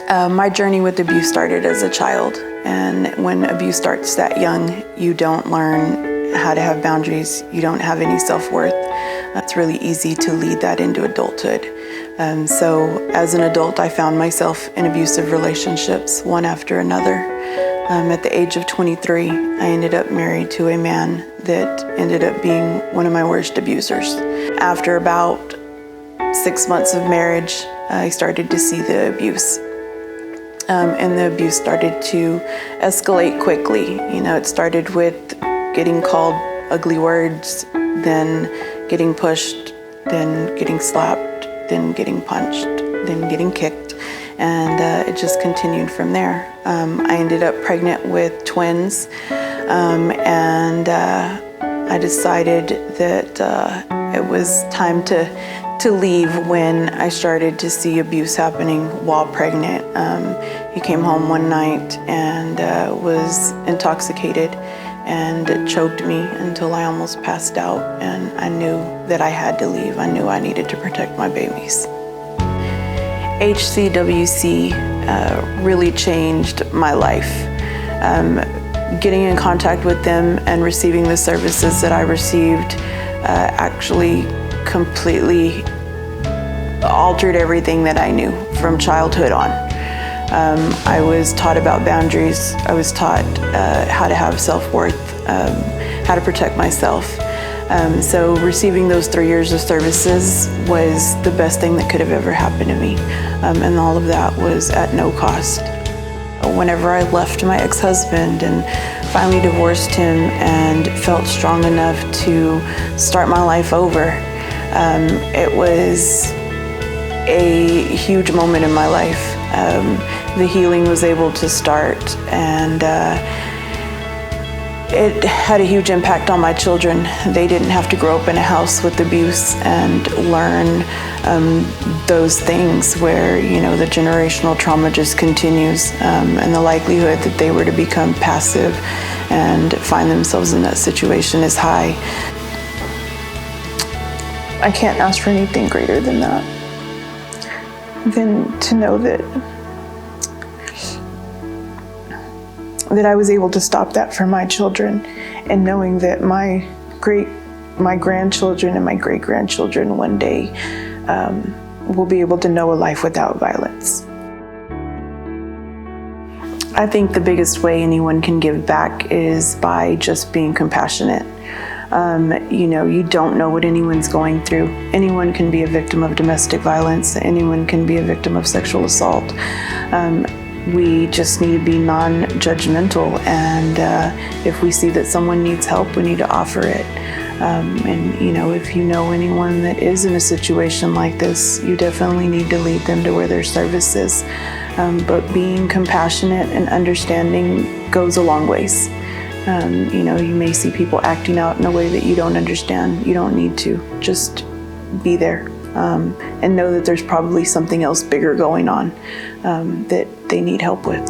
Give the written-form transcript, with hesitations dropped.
My journey with abuse started as a child, and when abuse starts that young, you don't learn how to have boundaries, you don't have any self-worth. It's really easy to lead that into adulthood. So as an adult, I found myself in abusive relationships, one after another. At the age of 23, I ended up married to a man that ended up being one of my worst abusers. After about 6 months of marriage, I started to see the abuse. And the abuse started to escalate quickly. You know, it started with getting called ugly words, then getting pushed, then getting slapped, then getting punched, then getting kicked, and it just continued from there. I ended up pregnant with twins, and I decided that it was time to leave when I started to see abuse happening while pregnant. He came home one night and was intoxicated and choked me until I almost passed out, and I knew that I had to leave. I knew I needed to protect my babies. HCWC really changed my life. Getting in contact with them and receiving the services that I received actually completely altered everything that I knew from childhood on. I was taught about boundaries. I was taught how to have self-worth, how to protect myself. So receiving those 3 years of services was the best thing that could have ever happened to me. And all of that was at no cost. Whenever I left my ex-husband and finally divorced him and felt strong enough to start my life over, it was a huge moment in my life. The healing was able to start, and it had a huge impact on my children. They didn't have to grow up in a house with abuse and learn those things where, you know, the generational trauma just continues, and the likelihood that they were to become passive and find themselves in that situation is high. I can't ask for anything greater than that, than to know that I was able to stop that for my children, and knowing that my grandchildren and my great-grandchildren one day will be able to know a life without violence. I think the biggest way anyone can give back is by just being compassionate. You know, you don't know what anyone's going through. Anyone can be a victim of domestic violence. Anyone can be a victim of sexual assault. We just need to be non-judgmental, and if we see that someone needs help, we need to offer it. And you know, if you know anyone that is in a situation like this, you definitely need to lead them to where their service is. But being compassionate and understanding goes a long ways. You know, you may see people acting out in a way that you don't understand. You don't need to. Just be there, and know that there's probably something else bigger going on that they need help with.